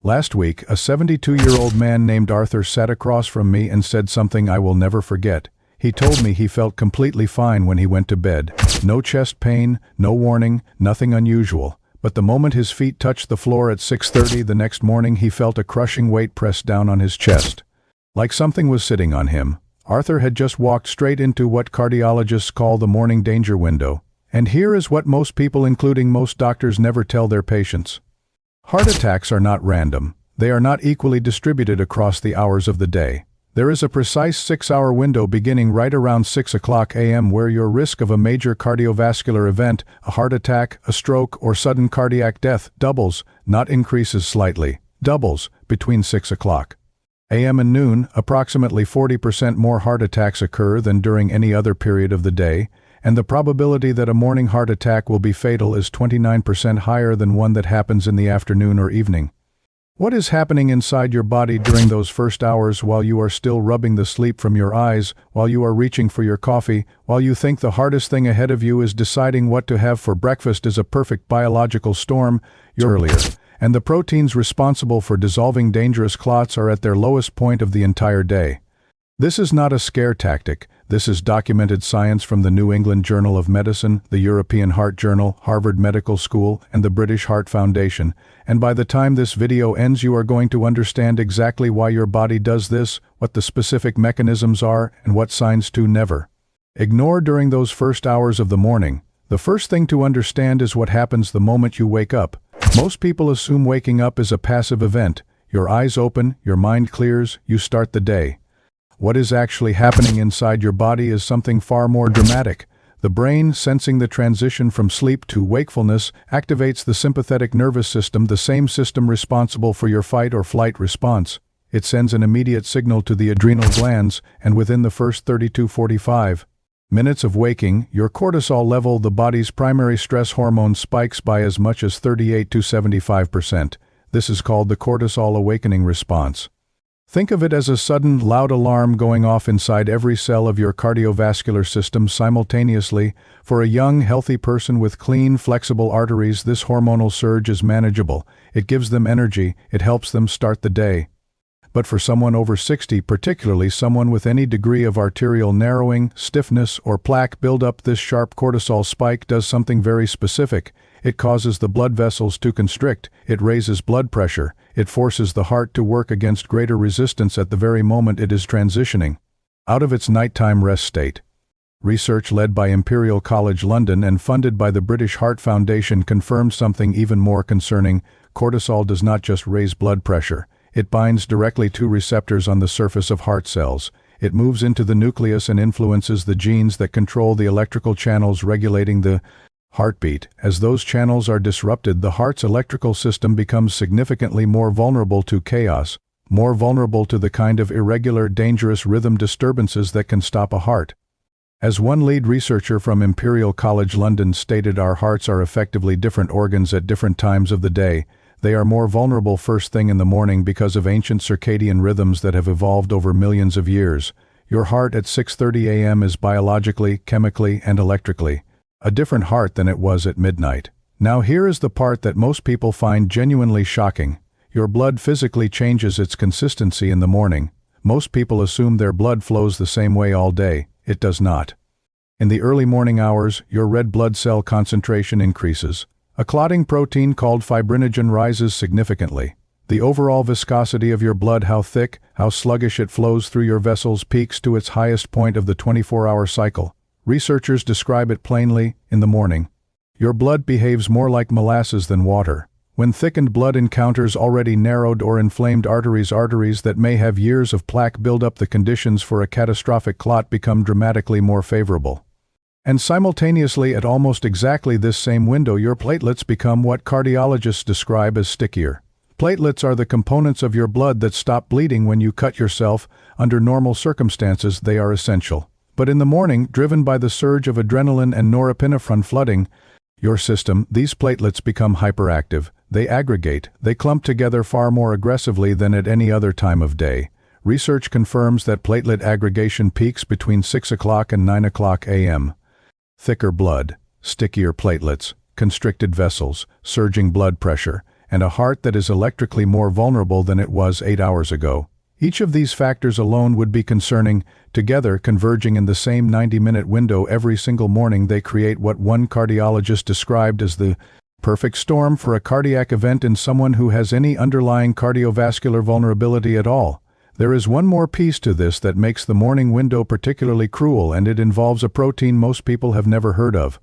Last week, a 72-year-old man named Arthur sat across from me and said something I will never forget. He told me he felt completely fine when he went to bed. No chest pain, no warning, nothing unusual. But the moment his feet touched the floor at 6:30 the next morning, he felt a crushing weight pressed down on his chest. Like something was sitting on him. Arthur had just walked straight into what cardiologists call the morning danger window. And here is what most people, including most doctors, never tell their patients. Heart attacks are not random. They are not equally distributed across the hours of the day. There is a precise 6-hour window beginning right around 6 o'clock a.m. where your risk of a major cardiovascular event, a heart attack, a stroke, or sudden cardiac death doubles, not increases slightly, doubles, between 6 o'clock a.m. and noon. Approximately 40% more heart attacks occur than during any other period of the day, and the probability that a morning heart attack will be fatal is 29% higher than one that happens in the afternoon or evening. What is happening inside your body during those first hours while you are still rubbing the sleep from your eyes, while you are reaching for your coffee, while you think the hardest thing ahead of you is deciding what to have for breakfast is a perfect biological storm, earlier, and the proteins responsible for dissolving dangerous clots are at their lowest point of the entire day. This is not a scare tactic. This is documented science from the New England Journal of Medicine, the European Heart Journal, Harvard Medical School, and the British Heart Foundation. And by the time this video ends, you are going to understand exactly why your body does this, what the specific mechanisms are, and what signs to never ignore during those first hours of the morning. The first thing to understand is what happens the moment you wake up. Most people assume waking up is a passive event. Your eyes open, your mind clears, you start the day. What is actually happening inside your body is something far more dramatic. The brain, sensing the transition from sleep to wakefulness, activates the sympathetic nervous system, the same system responsible for your fight or flight response. It sends an immediate signal to the adrenal glands, and within the first 30 to 45 minutes of waking, your cortisol level, the body's primary stress hormone, spikes by as much as 38 to 75%. This is called the cortisol awakening response. Think of it as a sudden, loud alarm going off inside every cell of your cardiovascular system simultaneously. For a young, healthy person with clean, flexible arteries, this hormonal surge is manageable. It gives them energy. It helps them start the day. But for someone over 60, particularly someone with any degree of arterial narrowing, stiffness, or plaque buildup, this sharp cortisol spike does something very specific. It causes the blood vessels to constrict, it raises blood pressure, it forces the heart to work against greater resistance at the very moment it is transitioning out of its nighttime rest state. Research led by Imperial College London and funded by the British Heart Foundation confirmed something even more concerning. Cortisol does not just raise blood pressure. It binds directly to receptors on the surface of heart cells. It moves into the nucleus and influences the genes that control the electrical channels regulating the heartbeat. As those channels are disrupted, the heart's electrical system becomes significantly more vulnerable to chaos, more vulnerable to the kind of irregular, dangerous rhythm disturbances that can stop a heart. As one lead researcher from Imperial College London stated, our hearts are effectively different organs at different times of the day. They are more vulnerable first thing in the morning because of ancient circadian rhythms that have evolved over millions of years. Your heart at 6:30 a.m. is biologically, chemically, and electrically a different heart than it was at midnight. Now here is the part that most people find genuinely shocking. Your blood physically changes its consistency in the morning. Most people assume their blood flows the same way all day. It does not. In the early morning hours, your red blood cell concentration increases. A clotting protein called fibrinogen rises significantly. The overall viscosity of your blood, how thick, how sluggish it flows through your vessels, peaks to its highest point of the 24-hour cycle. Researchers describe it plainly: in the morning, your blood behaves more like molasses than water. When thickened blood encounters already narrowed or inflamed arteries that may have years of plaque buildup, the conditions for a catastrophic clot become dramatically more favorable. And simultaneously, at almost exactly this same window, your platelets become what cardiologists describe as stickier. Platelets are the components of your blood that stop bleeding when you cut yourself. Under normal circumstances, they are essential. But in the morning, driven by the surge of adrenaline and norepinephrine flooding your system, these platelets become hyperactive. They aggregate, they clump together far more aggressively than at any other time of day. Research confirms that platelet aggregation peaks between 6 o'clock and 9 o'clock a.m. Thicker blood, stickier platelets, constricted vessels, surging blood pressure, and a heart that is electrically more vulnerable than it was 8 hours ago. Each of these factors alone would be concerning. Together, converging in the same 90-minute window every single morning, they create what one cardiologist described as the perfect storm for a cardiac event in someone who has any underlying cardiovascular vulnerability at all. There is one more piece to this that makes the morning window particularly cruel, and it involves a protein most people have never heard of.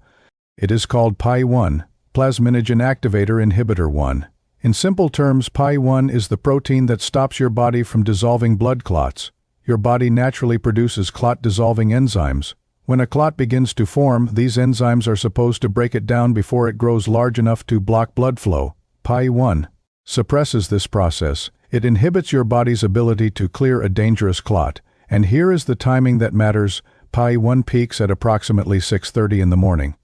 It is called PI1, plasminogen activator inhibitor 1. In simple terms, PI1 is the protein that stops your body from dissolving blood clots. Your body naturally produces clot-dissolving enzymes. When a clot begins to form, these enzymes are supposed to break it down before it grows large enough to block blood flow. PI1 suppresses this process. It inhibits your body's ability to clear a dangerous clot. And here is the timing that matters. PI1 peaks at approximately 6:30 in the morning.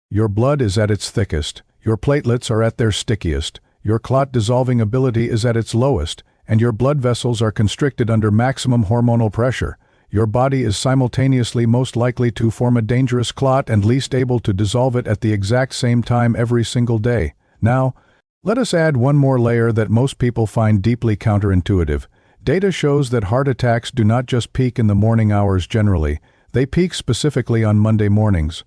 Your blood is at its thickest. Your platelets are at their stickiest. Your clot-dissolving ability is at its lowest, and your blood vessels are constricted under maximum hormonal pressure. Your body is simultaneously most likely to form a dangerous clot and least able to dissolve it at the exact same time every single day. Now, let us add one more layer that most people find deeply counterintuitive. Data shows that heart attacks do not just peak in the morning hours generally, they peak specifically on Monday mornings.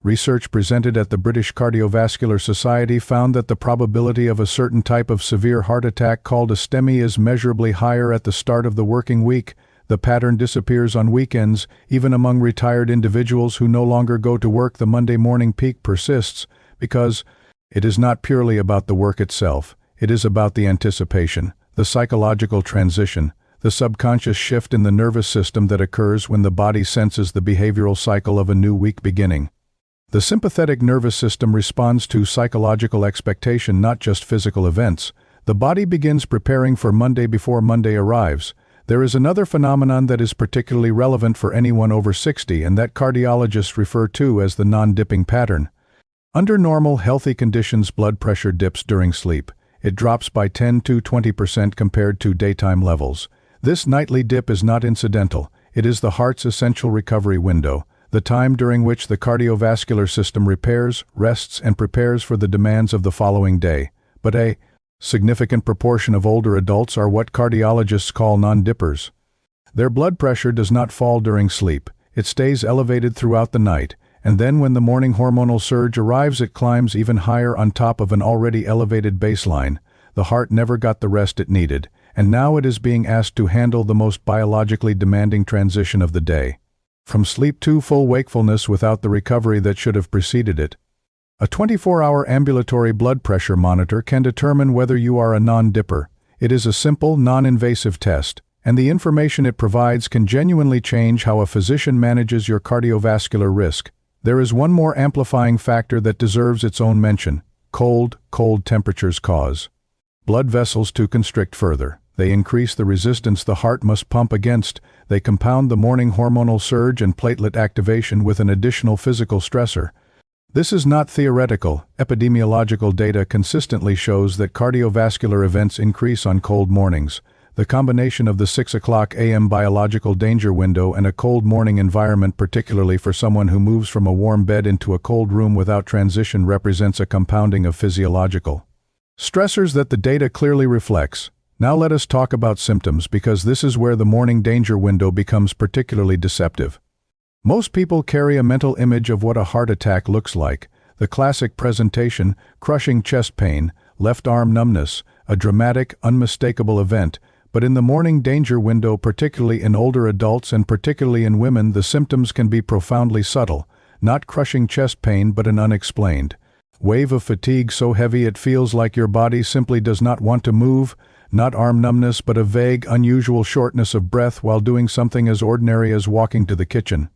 Research presented at the British Cardiovascular Society found that the probability of a certain type of severe heart attack called a STEMI is measurably higher at the start of the working week. The pattern disappears on weekends. Even among retired individuals who no longer go to work, the Monday morning peak persists because it is not purely about the work itself. It is about the anticipation, the psychological transition, the subconscious shift in the nervous system that occurs when the body senses the behavioral cycle of a new week beginning. The sympathetic nervous system responds to psychological expectation, not just physical events. The body begins preparing for Monday before Monday arrives. There is another phenomenon that is particularly relevant for anyone over 60 and that cardiologists refer to as the non-dipping pattern. Under normal, healthy conditions, blood pressure dips during sleep. It drops by 10 to 20% compared to daytime levels. This nightly dip is not incidental. It is the heart's essential recovery window, the time during which the cardiovascular system repairs, rests, and prepares for the demands of the following day. But a significant proportion of older adults are what cardiologists call non-dippers. Their blood pressure does not fall during sleep. It stays elevated throughout the night, and then when the morning hormonal surge arrives, it climbs even higher on top of an already elevated baseline. The heart never got the rest it needed, and now it is being asked to handle the most biologically demanding transition of the day. From sleep to full wakefulness without the recovery that should have preceded it. A 24-hour ambulatory blood pressure monitor can determine whether you are a non-dipper. It is a simple, non-invasive test, and the information it provides can genuinely change how a physician manages your cardiovascular risk. There is one more amplifying factor that deserves its own mention. Cold temperatures cause blood vessels to constrict further. They increase the resistance the heart must pump against. They compound the morning hormonal surge and platelet activation with an additional physical stressor. This is not theoretical. Epidemiological data consistently shows that cardiovascular events increase on cold mornings. The combination of the 6 o'clock a.m. biological danger window and a cold morning environment, particularly for someone who moves from a warm bed into a cold room without transition, represents a compounding of physiological stressors that the data clearly reflects. Now let us talk about symptoms, because this is where the morning danger window becomes particularly deceptive. Most people carry a mental image of what a heart attack looks like. The classic presentation: crushing chest pain, left arm numbness, a dramatic, unmistakable event. But in the morning danger window, particularly in older adults and particularly in women, the symptoms can be profoundly subtle. Not crushing chest pain, but an unexplained wave of fatigue so heavy it feels like your body simply does not want to move. Not arm numbness, but a vague, unusual shortness of breath while doing something as ordinary as walking to the kitchen.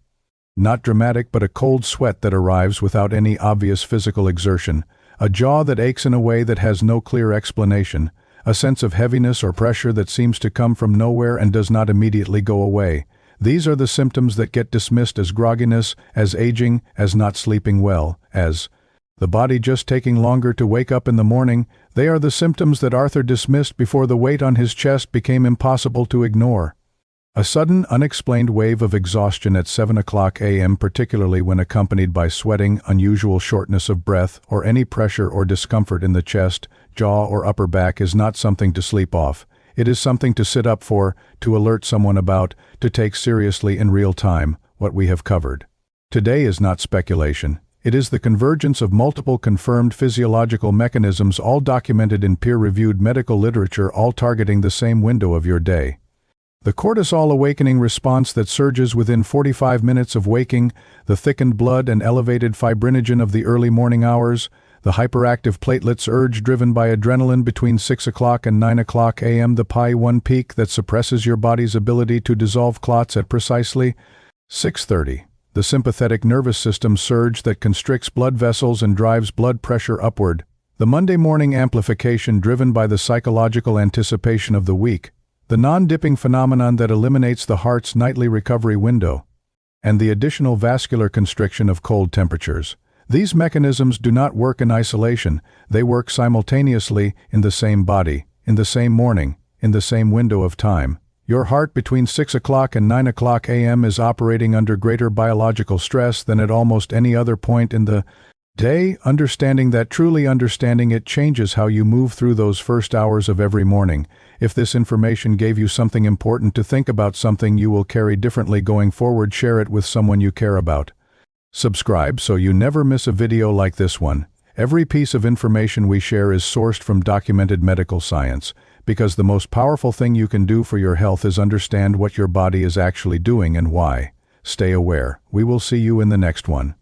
Not dramatic, but a cold sweat that arrives without any obvious physical exertion. A jaw that aches in a way that has no clear explanation. A sense of heaviness or pressure that seems to come from nowhere and does not immediately go away. These are the symptoms that get dismissed as grogginess, as aging, as not sleeping well, as the body just taking longer to wake up in the morning. They are the symptoms that Arthur dismissed before the weight on his chest became impossible to ignore. A sudden, unexplained wave of exhaustion at 7 o'clock a.m., particularly when accompanied by sweating, unusual shortness of breath, or any pressure or discomfort in the chest, jaw, or upper back, is not something to sleep off. It is something to sit up for, to alert someone about, to take seriously in real time what we have covered. Today is not speculation. It is the convergence of multiple confirmed physiological mechanisms, all documented in peer-reviewed medical literature, all targeting the same window of your day. The cortisol awakening response that surges within 45 minutes of waking, the thickened blood and elevated fibrinogen of the early morning hours, the hyperactive platelets urge driven by adrenaline between 6 o'clock and 9 o'clock a.m., the Pi-1 peak that suppresses your body's ability to dissolve clots at precisely 6:30. The sympathetic nervous system surge that constricts blood vessels and drives blood pressure upward. The Monday morning amplification driven by the psychological anticipation of the week. The non-dipping phenomenon that eliminates the heart's nightly recovery window. And the additional vascular constriction of cold temperatures. These mechanisms do not work in isolation. They work simultaneously in the same body, in the same morning, in the same window of time. Your heart between 6 o'clock and 9 o'clock a.m. is operating under greater biological stress than at almost any other point in the day. Understanding that, truly understanding it, changes how you move through those first hours of every morning. If this information gave you something important to think about, something you will carry differently going forward, share it with someone you care about. Subscribe so you never miss a video like this one. Every piece of information we share is sourced from documented medical science, because the most powerful thing you can do for your health is understand what your body is actually doing and why. Stay aware. We will see you in the next one.